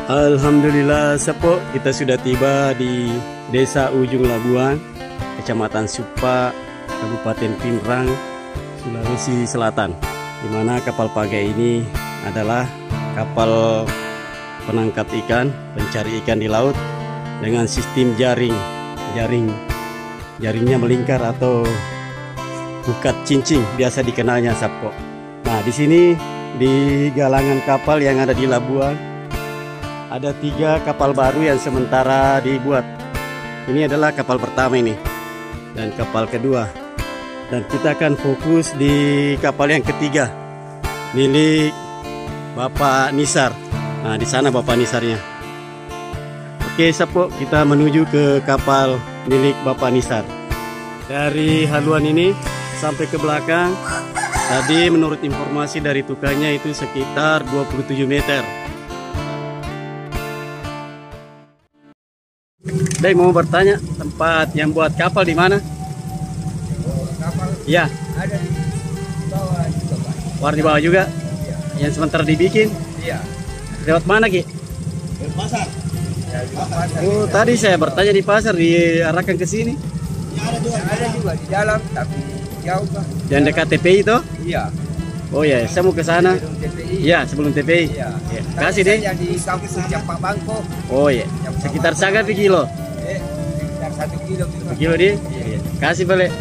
Alhamdulillah Sapo, kita sudah tiba di Desa Ujung Labuan, Kecamatan Supa, Kabupaten Pinrang, Sulawesi Selatan. Di mana kapal pagai ini adalah kapal penangkap ikan, pencari ikan di laut dengan sistem jaring. Jaringnya melingkar atau bukat cincing biasa dikenalnya Sapo. Nah, di sini di galangan kapal yang ada di Labuan ada 3 kapal baru yang sementara dibuat. Ini adalah kapal pertama ini dan kapal kedua. Dan kita akan fokus di kapal yang ketiga milik Bapak Nisar. Nah, di sana Bapak Nisarnya. Oke, Sapo, kita menuju ke kapal milik Bapak Nisar. Dari haluan ini sampai ke belakang, tadi menurut informasi dari tukangnya itu sekitar 27 meter. Dek, mau bertanya, tempat yang buat kapal di mana? Kapal? Ya. Ada di bawah juga, Pak. War di bawah juga? Iya. Yang sementara dibikin? Iya. Lewat mana, Ki? Di pasar. Ya, di pasar. Oh, tadi saya bertanya di pasar, diarahkan ke sini. Ya, ada juga di dalam, tapi jauh, Pak. Yang dekat TPI itu? Iya. Oh ya, saya mau ke sana. Sebelum TPI. Iya, sebelum TPI. Iya. Ya. Kasih deh. Yang di kampung Jampak Bangko. Oh ya, sekitar sangat kilo. Sekitar 1 kilo. Kilo di? Iya. Kasih balik.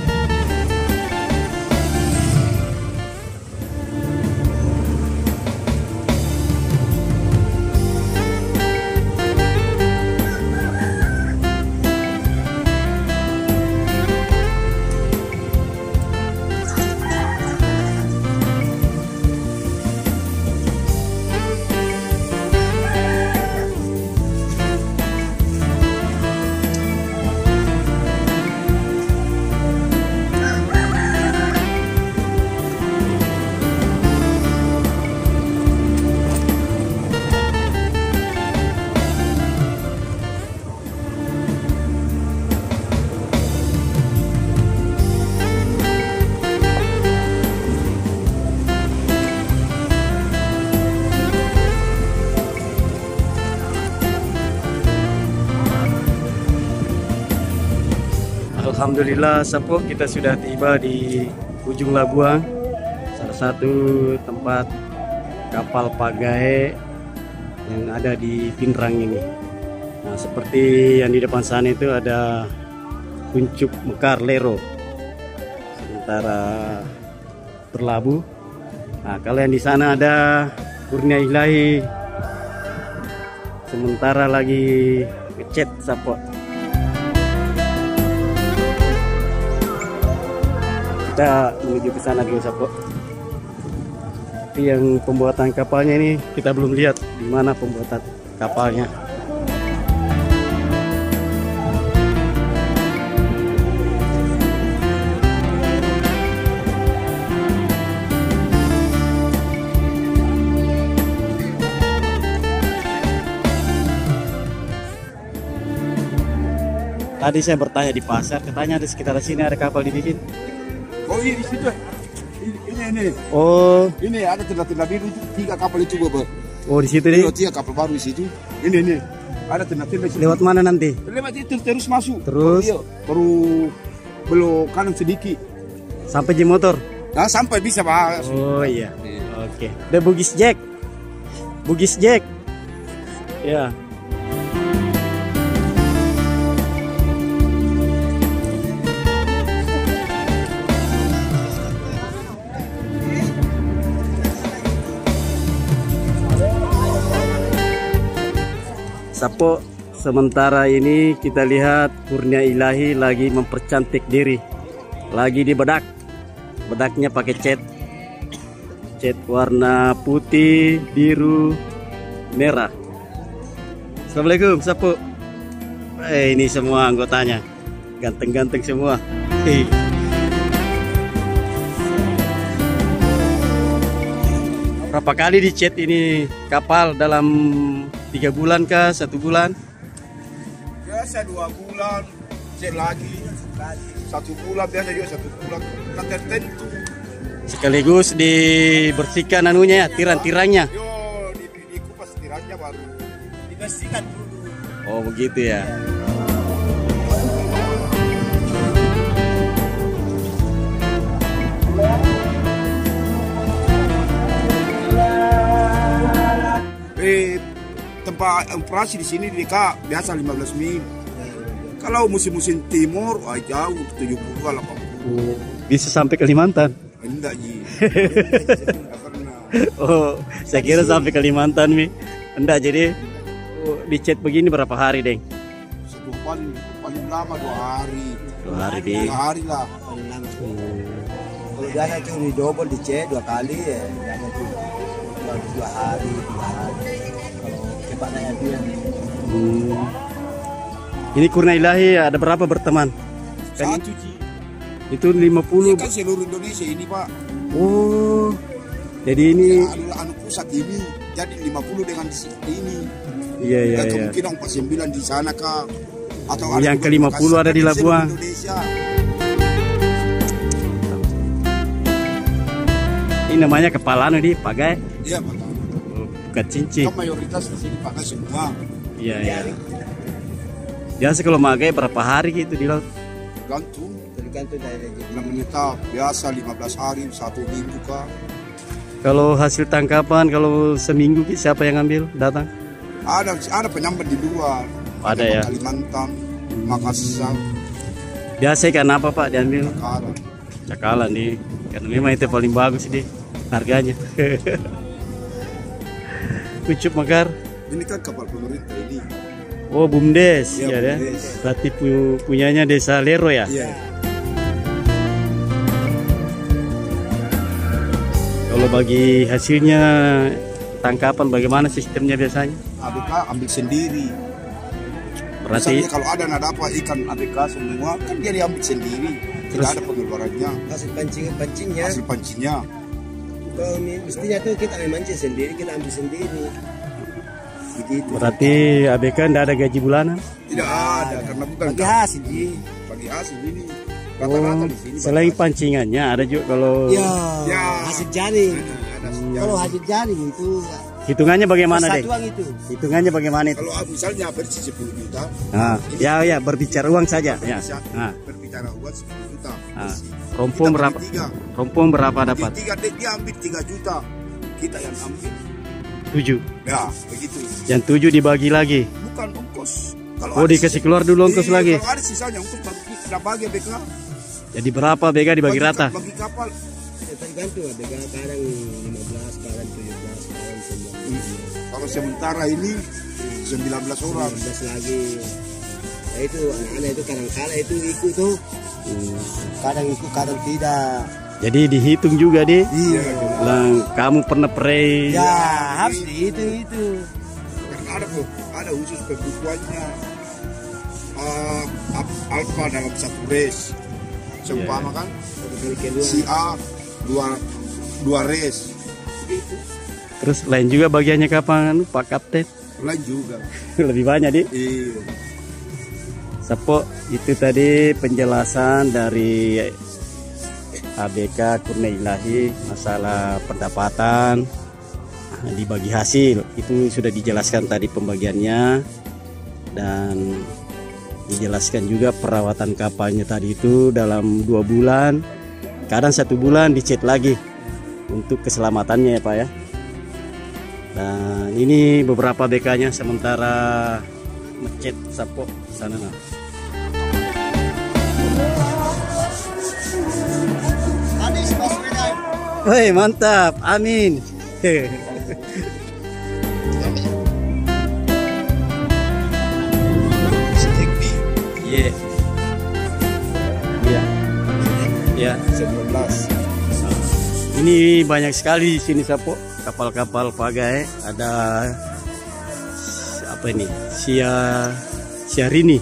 Alhamdulillah Sapo, kita sudah tiba di Ujung Labuan, salah satu tempat kapal pagai yang ada di Pinrang ini. Nah, seperti yang di depan sana itu ada Kuncup Mekar Lero sementara berlabuh. Nah, kalau yang di sana ada Kurnia Ilahi sementara lagi ngecat Sapo. Kita menuju ke sana dulu Sapo. Tapi yang pembuatan kapalnya ini kita belum lihat di mana pembuatan kapalnya. Tadi saya bertanya di pasar, katanya di sekitar sini ada kapal dibikin. Oh iya, di situ. Ini. Oh. Ini ada tenda-tenda biru itu 3 kapal itu, Bapak. Oh, di situ nih. 3 kapal baru di situ. Ini. Ada tenda-tenda situ. Lewat mana nanti? Lewat itu terus masuk. Terus? Iya, baru belok kanan sedikit. Sampai di motor. Nah, sampai bisa, Pak. Oh iya. Oke. The Bugis Jack. Bugis Jack. Ya. Sapo, sementara ini kita lihat Kurnia Ilahi lagi mempercantik diri, lagi dibedak. Bedaknya pakai cat warna putih, biru, merah. Assalamualaikum Sapo. Ini semua anggotanya ganteng-ganteng semua. Berapa kali dicat ini kapal dalam 3 bulan kah, 1 bulan? Biasa 2 bulan, cek lagi. 1 bulan biasa juga 1 bulan. Kan tertentu. Sekaligus dibersihkan anunya, tiran-tirannya. Yo, dikupas tirannya. airnya baru dibersihkan dulu. Oh begitu ya. Tempat operasi di sini di DK biasa 15 mil. Kalau musim-musim timur, jauh 70 80. Bisa sampai Kalimantan. Enggak Ji. Enggak pernah. Oh, saya kira sampai Kalimantan Mi. Enggak, jadi dicet begini berapa hari, Deng? Satu paling lama 2 hari. 2 hari di. 2 hari lah. Paling lama. Kalau biasa itu di double dicek 2 kali ya. Biasa itu 2 hari, 3 hari. Kalau cepat naik dia. Ini Kurnia Ilahi ada berapa berteman? Satu Ji. Itu Ini 50. kan seluruh Indonesia ini Pak. Oh. Jadi ini Anu pusat ini. Jadi 50 dengan ini. iya iya Dan iya. kemungkinan 49 di sana Kak. Atau Yang ada juga ke-50 ada di seluruh Labuan. Indonesia. Ini namanya kepala anu di pagai. Iya Pak. Bukan cincin. Kan mayoritas di sini pakai semua. Iya iya. Biasa kalau magai berapa hari gitu di laut? Gantung. Tergantung dari Namanya biasa 15 hari, 1 minggu Kak. Kalau hasil tangkapan kalau seminggu siapa yang ambil datang? Ada penyambat di luar. Ada ya. Kalimantan, Makassar, Biasa ikan apa Pak diambil? Sekarang. Cakalan nih. Karena memang itu paling bagus deh harganya. Kucup Mekar. Ini kan kapal pemerintah ini. Oh BUMDes Iya, ya deh. BUMDes. Berarti punyanya Desa Lero ya? Iya. Kalau bagi hasilnya tangkapan bagaimana sistemnya biasanya? ABK ambil sendiri. Berarti Misalnya kalau ada nada apa ikan ABK semua kan dia diambil sendiri. Tidak Terus? ada pengeluarannya. hasil pancingnya. Hasil pancinya. Kalau mestinya tuh kita mancing sendiri, kita ambil sendiri. Begitu. berarti ABK tidak ada gaji bulanan? Tidak ada karena bukan Bagi hasil Ji. bagi hasil ini. Rata-rata di sini. Selain pancingannya ada juga kalau Ya, Ya. hasil jaring. Ada Kalau hasil jaring itu hitungannya bagaimana deh? satuan itu. Hitungannya bagaimana itu? Kalau misalnya bersih 10 juta, Nah, ya berbicara uang saja ya. bisa Nah, berbicara uang 10 juta. nah. bersih. Rompong Kita berapa? bagi 3. Rompong berapa dapat? Di 3 dia ambil 3 juta. Kita yang ambil. 7. Ya, begitu. Yang 7 dibagi lagi. Bukan ongkos. Kalau Oh ada dikasih keluar dulu ongkos Iya, lagi. Kalau ada sisanya ongkos kita bagi BK. Jadi berapa BK dibagi rata? Bagi kapal. Ya, tergantung ada kadang 15, kadang 17, kadang 19. Kalau sementara ini 19 orang. 19 lagi. Nah, itu anak-anak itu kadang-kala itu ikut tuh. Kadang ikut, kadang tidak. Jadi dihitung juga deh. Iya. Lang, kamu pernah pray? Ya, harus dihitung itu. Karena ada khusus pembukuannya. Alfa dalam satu race. Seumpama kan Kali kedua. si A 2 race. Terus lain juga bagiannya kapan Pak Kapten? Lain juga. Lebih banyak deh. Iya. Sapo, itu tadi penjelasan dari ABK Kurnia Ilahi masalah pendapatan dibagi hasil. Itu sudah dijelaskan tadi pembagiannya dan dijelaskan juga perawatan kapalnya tadi itu dalam 2 bulan, kadang 1 bulan dicek lagi untuk keselamatannya ya Pak ya. Dan ini beberapa BK-nya sementara ngecet Sapo sana nah. Woi mantap, amin. Iya. Iya. Iya. 19. Ini banyak sekali di sini Sapo, kapal-kapal pagai. Ada apa ini? Syahrini.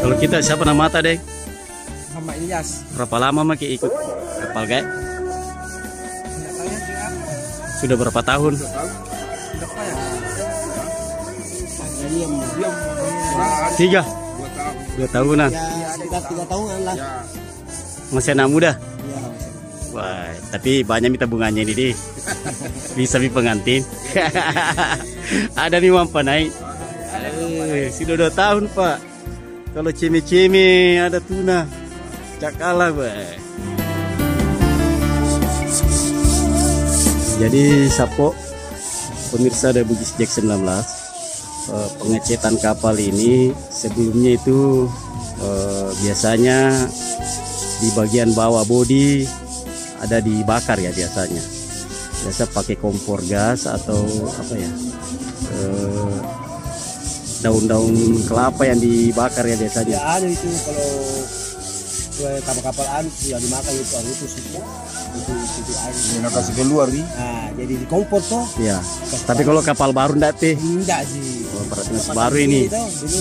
Kalau kita siapa nama mata deh? Muhammad Ilyas. Berapa lama maki ikut kapal gay? Sudah berapa tahun? Tiga. 2 tahunan. Ya, sekitar 3 tahunan lah. Ya. Masih anak muda. Ya, Wah, tapi banyak minta bunganya ini deh. Bisa mi pengantin. Ada nih mampa naik. Sudah 2 tahun Pak. Kalau cimi-cimi ada tuna. Cak kalah Pak. Jadi Sapo, pemirsa dari Bugis Jack 19, pengecetan kapal ini sebelumnya itu biasanya di bagian bawah bodi ada dibakar ya biasanya. Biasa pakai kompor gas atau apa ya, daun-daun kelapa yang dibakar ya biasanya. Ya ada itu kalau kapal-kapal anu sudah dimakan itu air. Yang kasih keluar nih. Nah, jadi di kompor toh. Ya. Tapi kalau kapal baru enggak teh. Enggak sih. Oh, berarti masih baru ini.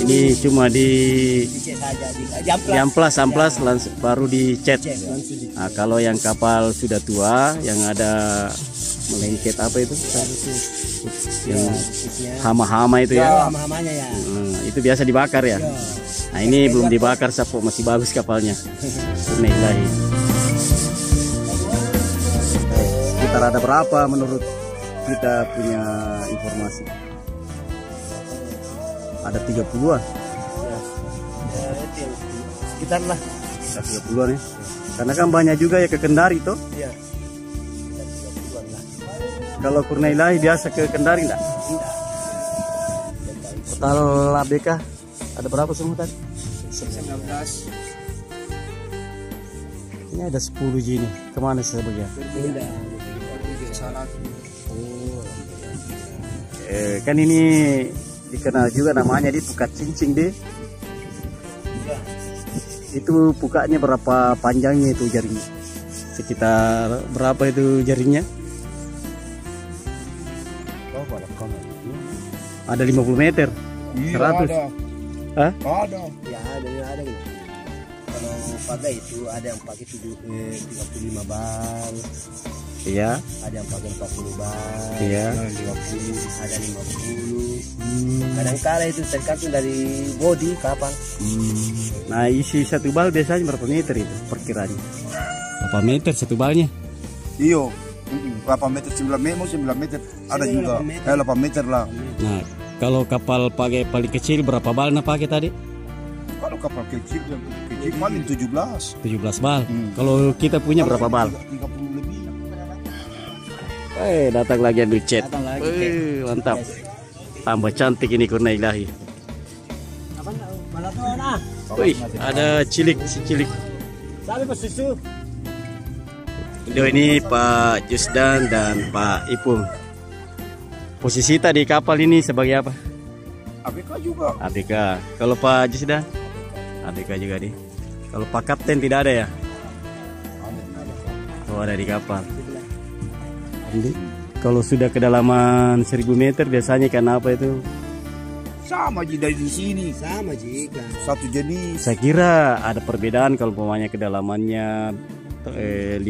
Ini cuma dicet saja di amplas langsung baru dicet. Nah, kalau yang kapal sudah tua yang ada melengket apa itu? Yang hama-hama itu ya. Hama-hamanya ya. Itu biasa dibakar ya. Nah, ini belum dibakar Sapo, masih bagus kapalnya. Bismillahirrahmanirrahim. Sekitar ada berapa menurut kita punya informasi? Ada 30-an. Sekitar lah. Sekitar 30-an ya. Karena kan banyak juga ya ke Kendari toh. Iya. 30-an lah. Kalau Kurnailai biasa ke Kendari enggak? Enggak. Total ABK ada berapa semua tadi? 19. Ini ada 10 gini. Kemana sebagian? Kan ini dikenal juga namanya di pukat cincing deh. Itu pukatnya berapa panjangnya itu jaringnya? Sekitar berapa itu jaringnya? Ada 50 meter. 100. Ada. Hah? Ada. Ya ada gitu. Kalau pakai itu ada yang pakai 35 bal. Iya. Ada yang pakai 40 bal. Iya. 50, ada 50. Kadang-kala itu tergantung dari bodi kapal. Nah, isi satu bal biasanya berapa meter itu perkiranya? Berapa meter satu balnya? Iyo. 8 meter, 9 meter. Ada juga. 8 meter lah. Nah, kalau kapal pakai paling kecil berapa bal nah pakai tadi? Kalau kapal kecil paling 17. 17 bal. Kalau kita punya berapa bal? 30 lebih. Datang lagi ambil chat. Datang lagi. Mantap. Tambah cantik ini Kurnailai. Wih, ada cilik, si cilik. Sabi pas susu. Video ini Pak Jusdan dan Pak Ipung. Posisi tadi kapal ini sebagai apa? ABK juga. ABK. Kalau Pak Jusdan? ABK juga nih. Kalau Pak Kapten tidak ada ya? Oh, ada di kapal. Kalau sudah kedalaman 1000 meter biasanya ikan apa itu? Sama ji dari di sini. Sama jika. Satu jenis. Saya kira ada perbedaan kalau umpamanya kedalamannya 500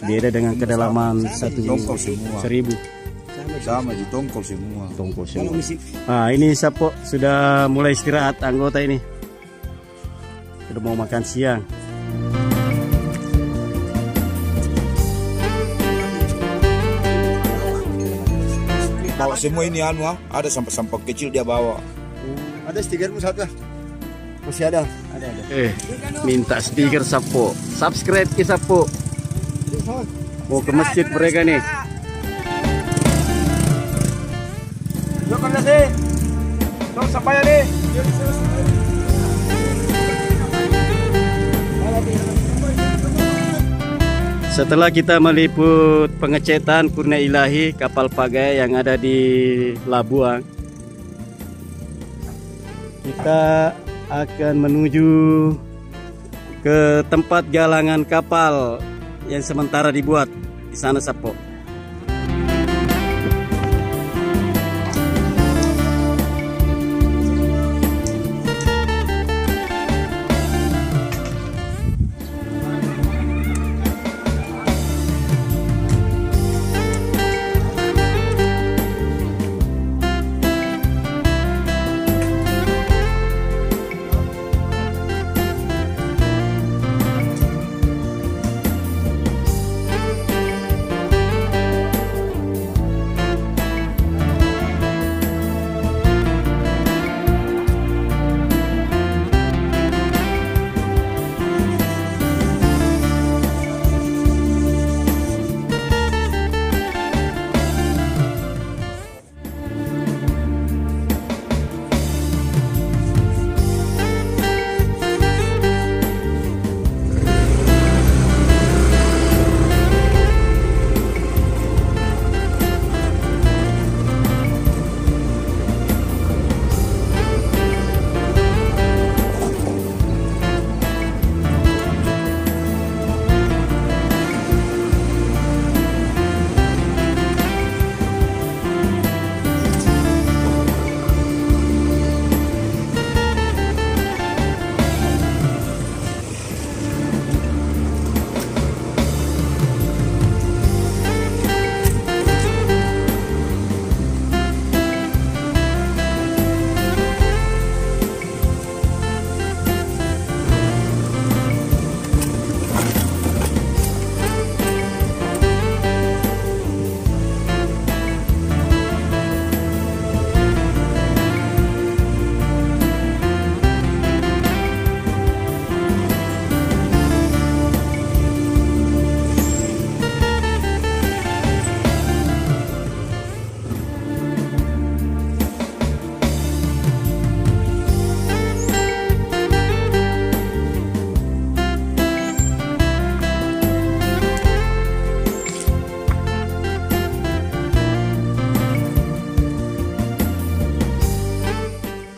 beda dengan kedalaman 1000. Sama ji tongkol semua. Tongkol semua. Nah, ini Sapo sudah mulai istirahat anggota ini. Sudah mau makan siang. Bawa semua ini ada sampah-sampah kecil dia bawa. Ada stikermu satu lah. Masih ada. Ada. Minta stiker Sapo. Subscribe ke Sapo. Mau ke masjid mereka nih. Yuk kan sih. Tuh sampai nih. Setelah kita meliput pengecetan Kurnailai kapal pagai yang ada di Labuan, kita akan menuju ke tempat galangan kapal yang sementara dibuat di sana Sapo.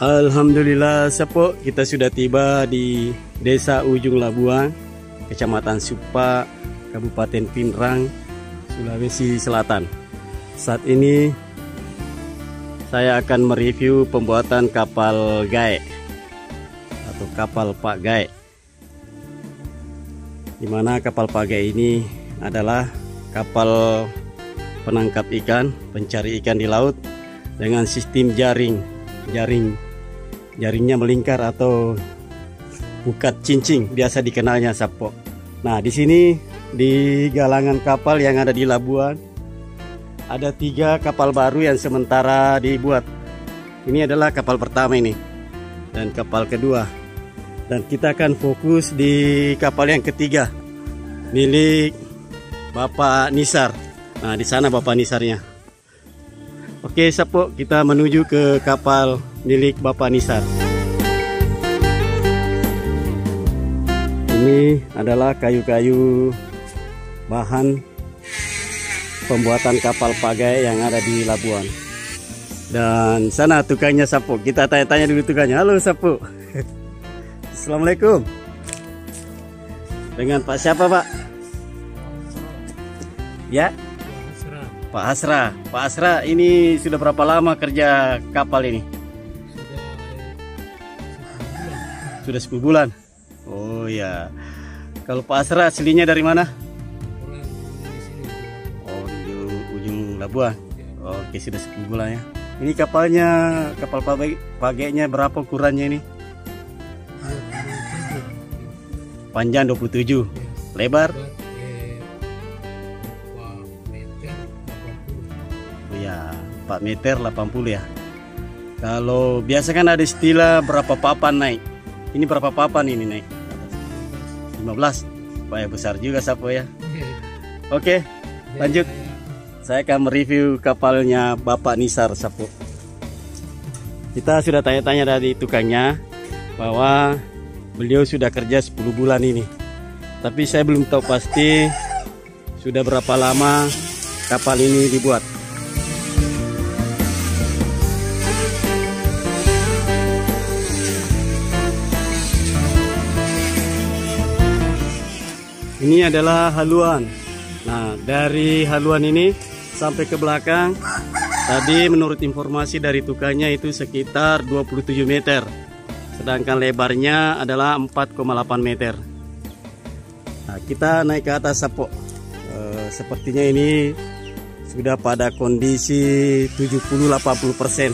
Alhamdulillah Sapo, kita sudah tiba di Desa Ujung Labuan, Kecamatan Supa, Kabupaten Pinrang, Sulawesi Selatan. Saat ini saya akan mereview pembuatan kapal gaek atau kapal Pak Gaek. Dimana kapal Pak Gaek ini adalah kapal penangkap ikan, pencari ikan di laut dengan sistem jaringnya melingkar atau bukat cincing, biasa dikenalnya Sapo. Nah, di sini di galangan kapal yang ada di Labuan ada 3 kapal baru yang sementara dibuat. Ini adalah kapal pertama ini dan kapal kedua, dan kita akan fokus di kapal yang ketiga milik Bapak Nisar. Nah, di sana Bapak Nisarnya. Oke Sapo, kita menuju ke kapal milik Bapak Nisar. Ini adalah kayu-kayu bahan pembuatan kapal Pak Gaek yang ada di Labuan. Dan sana tukangnya Sapo. Kita tanya-tanya dulu tukangnya. Halo Sapo. Assalamualaikum. Dengan Pak siapa Pak? Ya? Pak Hasra. Pak Hasra, ini sudah berapa lama kerja kapal ini? Sudah 10 bulan. Oh ya. Kalau Pak Hasra aslinya dari mana? Oh, di ujung Labuan. Oke, sudah 10 bulan ya. Ini kapalnya, kapal Pak Gaeknya berapa ukurannya ini? Panjang 27. Lebar? Ya, 4 meter 80 ya. Kalau biasa kan ada istilah berapa papan naik. Ini berapa papan ini naik? 15. Wah, besar juga Sapo ya. Oke, lanjut. Saya akan mereview kapalnya Bapak Nisar Sapo. Kita sudah tanya-tanya dari tukangnya bahwa beliau sudah kerja 10 bulan ini. Tapi saya belum tahu pasti sudah berapa lama kapal ini dibuat. Ini adalah haluan. Nah, dari haluan ini sampai ke belakang, tadi menurut informasi dari tukangnya itu sekitar 27 meter. Sedangkan lebarnya adalah 4,8 meter. Nah, kita naik ke atas Sapo. Sepertinya ini sudah pada kondisi 70-80%.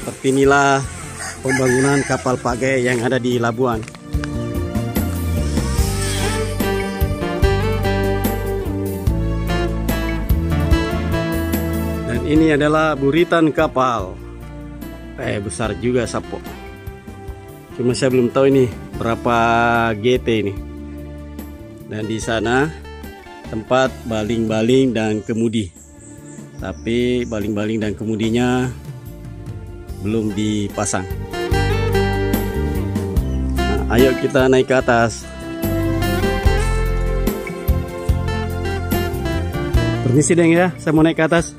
Seperti inilah pembangunan kapal Pak Gaek yang ada di Labuan. Ini adalah buritan kapal. Besar juga Sapo. Cuma saya belum tahu ini berapa GT ini. Dan di sana tempat baling-baling dan kemudi. Tapi baling-baling dan kemudinya belum dipasang. Nah, ayo kita naik ke atas. Permisi deng ya, saya mau naik ke atas.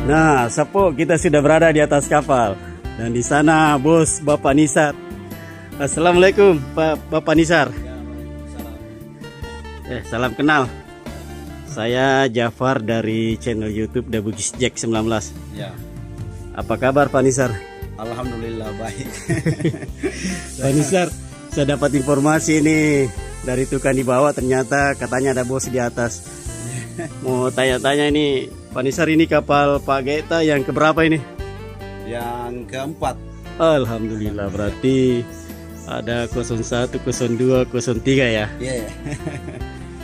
Nah, Sapo, kita sudah berada di atas kapal. Dan di sana bos Bapak Nisar. Assalamualaikum Bapak Nisar. Salam kenal. Saya Jafar dari channel YouTube The Bugis Jack 19. Ya. Apa kabar Pak Nisar? Alhamdulillah baik. Pak Nisar, saya dapat informasi ini dari tukang di bawah, ternyata katanya ada bos di atas. Mau tanya-tanya ini, Pak Nisar, ini kapal Pak Gaek yang keberapa ini? Yang keempat. Alhamdulillah, berarti ada 01, 02, 03 ya? Iya.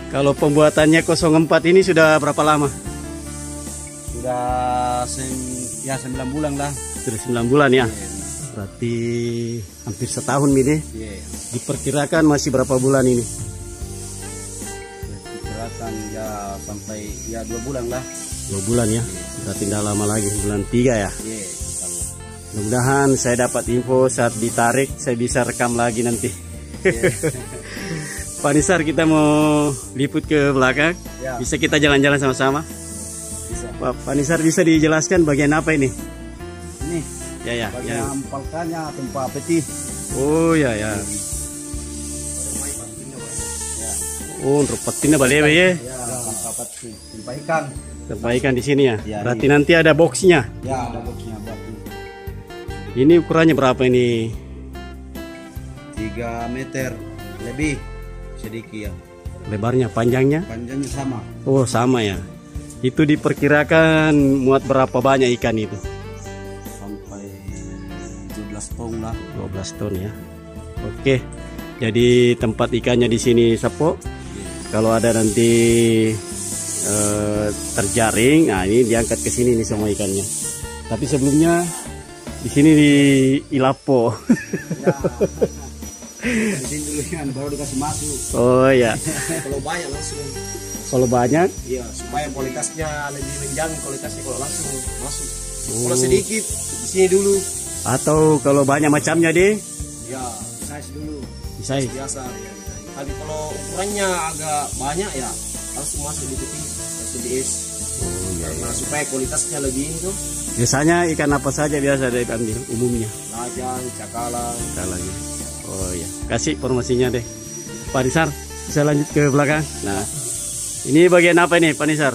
Kalau pembuatannya 04 ini sudah berapa lama? Sudah 9 bulan lah. Sudah 9 bulan ya? Berarti hampir setahun ini. Diperkirakan masih berapa bulan ini? Diperkirakan ya sampai ya 2 bulan lah. 2 bulan ya? Berarti tidak lama lagi, bulan 3 ya? Mudah-mudahan saya dapat info saat ditarik, saya bisa rekam lagi nanti. Pak Nisar, kita mau liput ke belakang. Ya. Bisa kita jalan-jalan sama-sama? Bisa. Pak Nisar, bisa dijelaskan bagian apa ini? Ini Ya. bagian palkanya tempat peti. Oh ya. Oh, untuk petinnya balewe ya. Ya, tempat peti. Tempat ikan. Tempat ikan di sini ya. Ya, Berarti nanti ada boxnya. Ya, ada boxnya buat ini. Ini ukurannya berapa ini? 3 meter lebih sedikit ya. Lebarnya, panjangnya? Panjangnya sama. Oh, sama ya. Itu diperkirakan muat berapa banyak ikan itu? Sampai 12 ton lah. 12 ton ya. Oke. Jadi tempat ikannya di sini Sapo. Kalau ada nanti terjaring, nah ini diangkat ke sini nih semua ikannya. Tapi sebelumnya di sini di Ilapo. Ya. Di sini dulu kan baru dikasih masuk. Oh ya. Kalau banyak langsung. Kalau banyak, Iya, supaya kualitasnya lebih menjamin kualitasnya kalau langsung masuk. Oh. Kalau sedikit di sini dulu. atau kalau banyak macamnya deh, Ya, size dulu. bisa. Biasa ya. Tapi kalau ukurannya agak banyak ya langsung masuk di peti, langsung di es. Oh iya. Karena supaya kualitasnya lebih ini tuh. Biasanya ikan apa saja biasa diambil umumnya? Lajang, cakalang. Kalanya. Oh iya. Kasih informasinya deh. Pak Nisar, bisa lanjut ke belakang. Nah, ini bagian apa ini, Pak Nisar?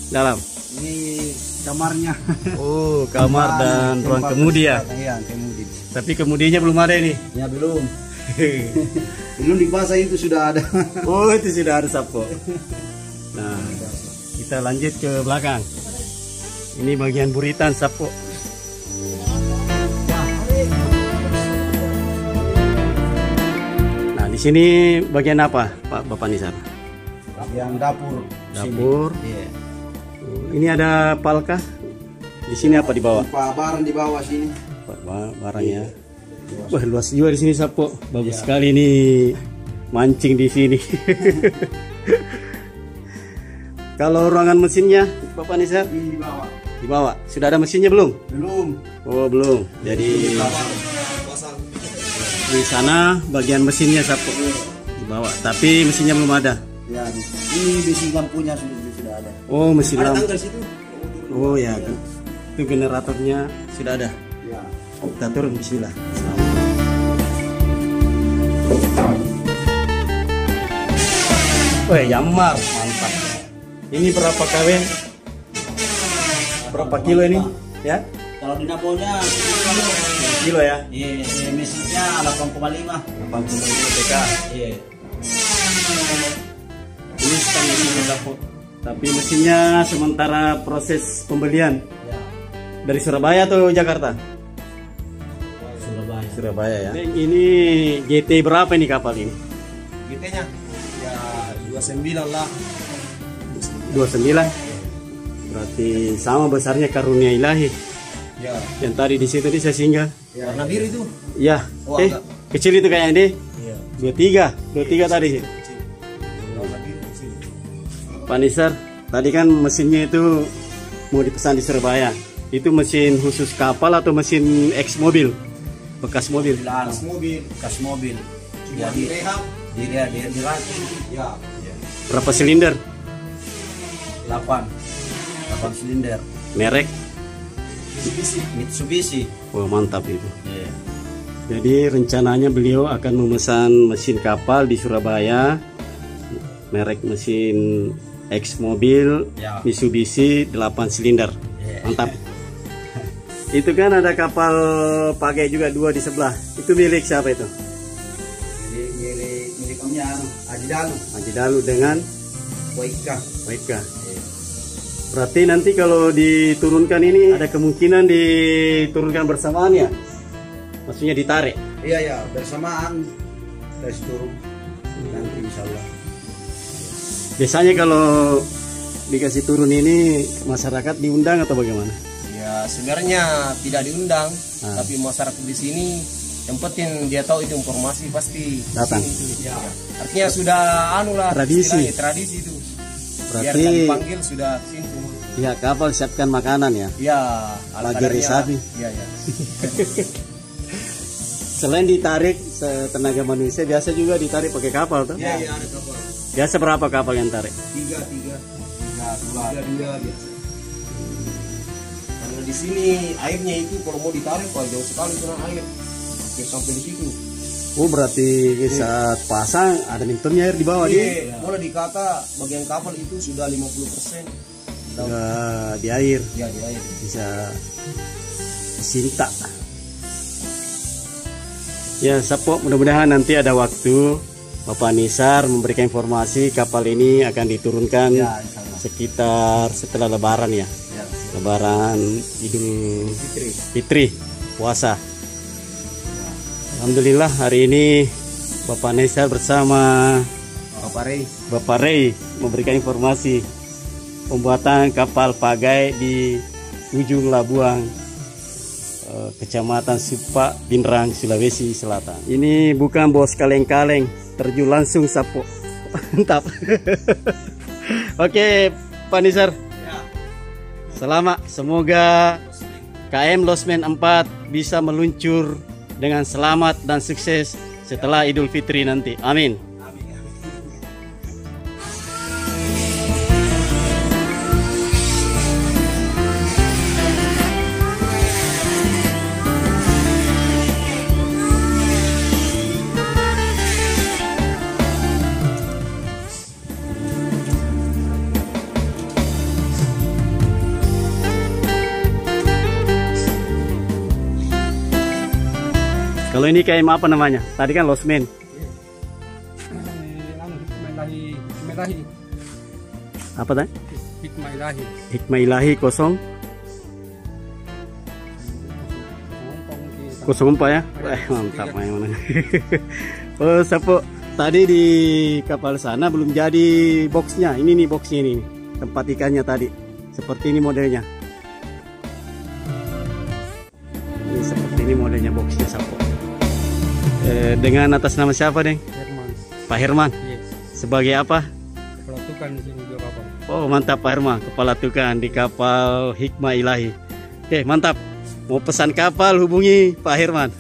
Dalam. Ini kamarnya. Oh, kamar dan ruang kemudi ya. Iya, kemudi. Tapi kemudinya belum ada ini. Ya belum. Belum dipasang itu sudah ada. Oh, itu sudah ada Sapo. Nah, kita lanjut ke belakang. Ini bagian buritan Sapo. Nah, di sini bagian apa, Pak Bapak Nisar? Yang dapur. Dapur. Sini. Iya. Ini ada palkah. Di sini apa di bawah? Pak barang di bawah sini. Barangnya. Wah, luas juga di sini Sapo. Bagus sekali ini mancing di sini. Kalau ruangan mesinnya, Bapak Nisar? Ini di bawah. Di bawah. Sudah ada mesinnya belum? Belum. Oh, belum. Jadi Pasang. di sana bagian mesinnya Sapo. Di bawah. Tapi mesinnya belum ada. Ya, ini mesin lampunya sudah ada. Oh, mesin Ada lampu. tanggal situ. Oh ya, itu generatornya sudah ada. Ya. Kita turun, bismillah. Wah, Yammar, mantap. Ini berapa KW? Berapa kilo ini? Ya? Kalau di naponya Kilo ya? iya, mesinnya 8,5. 80 PK. Iya. Ini stand mesinnya Sapo. Tapi mesinnya sementara proses pembelian Ya. dari Surabaya atau Jakarta? Surabaya. Surabaya ya. Ini GT berapa ini kapal ini? GT-nya ya 29 lah. 29. Berarti sama besarnya karunia ilahi. Ya. Yang tadi di situ saya singgah. Ya. Warna biru itu. Ya. Oh, enggak. Kecil itu kayaknya deh. Iya. 23 tadi. Warna biru kecil. Pak Nisar, tadi kan mesinnya itu mau dipesan di Surabaya. Itu mesin khusus kapal atau mesin X mobil? Bekas mobil. Bekas mobil. Bekas mobil. Ya di rehab. Di rakit. Ya. Berapa silinder? 8 silinder. Merek? Mitsubishi. Wah, mantap itu. Iya. Jadi rencananya beliau akan memesan mesin kapal di Surabaya, merek mesin X mobil Ya. Mitsubishi 8 silinder. Ya. Mantap. Itu kan ada kapal pakai juga 2 di sebelah. Itu milik siapa itu? Milik omnya Haji Dalu. Haji Dalu dengan Waika. Waika. Berarti nanti kalau diturunkan ini ada kemungkinan diturunkan bersamaan ya? Maksudnya ditarik? Iya ya, bersamaan tes turun nanti insya Allah. Biasanya kalau dikasih turun ini masyarakat diundang atau bagaimana? Ya sebenarnya tidak diundang, Ah. tapi masyarakat di sini yang penting dia tahu itu informasi pasti Datang. sini itu. Ya. Artinya sudah anu lah Tradisi. istilahnya, tradisi itu. Biar Berarti kami panggil sudah sini semua. ya kapal siapkan makanan ya? Ya, Lagi resapi. Iya ya. Selain ditarik tenaga manusia, biasa juga ditarik pakai kapal tuh. Iya, ada kapal. Biasa berapa kapal yang tarik? Tiga Dua. biasa. Karena di sini airnya itu kalau mau ditarik Pak, jauh sekali kena air. Oke, sampai di situ. Oh, berarti saat pasang ada mintumnya air di bawah dia. Iya, boleh dikata bagian kapal itu sudah 50%. Sudah di air. Ya, di air. Bisa disinta. Ya, Sapo, mudah-mudahan nanti ada waktu Bapak Nisar memberikan informasi kapal ini akan diturunkan Ya, insyaallah. sekitar setelah Lebaran ya. Ya. Lebaran Idul Fitri puasa. Alhamdulillah hari ini Bapak Nisar bersama Bapak Rey memberikan informasi pembuatan kapal pagai di ujung Labuang, Kecamatan Supa, Pinrang, Sulawesi Selatan. Ini bukan bos kaleng-kaleng, terjun langsung Sapo. Mantap. Oke, Pak Nisar. Selamat, semoga KM Losmen 4 bisa meluncur dengan selamat dan sukses setelah Idul Fitri nanti. Amin. Kalau ini KM apa namanya? Tadi kan Losmen. Hikmah Apa tadi? Ilahi. Hikmah Ilahi 004 ya? Mantap memang. Oh, Sapo, tadi di kapal sana belum jadi boxnya. Ini nih boxnya ini, tempat ikannya tadi. Seperti ini modelnya. Ini seperti ini modelnya boxnya Sapo. Dengan atas nama siapa, Deng? Herman. Pak Herman. Yes. Sebagai apa? Pelatukan di sini juga kapal. Oh, mantap Pak Herman, kepala tukang di kapal Hikmah Ilahi. Oke, mantap. Mau pesan kapal hubungi Pak Herman.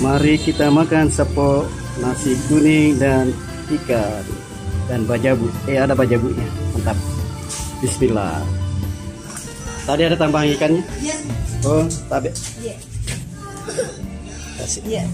Mari kita makan Sapo, nasi kuning dan ikan dan bajabu. Ada bajabunya. Mantap. Bismillah. Tadi ada tambahan ikannya? Iya. Oh, tabe. Iya. Kasih. Iya.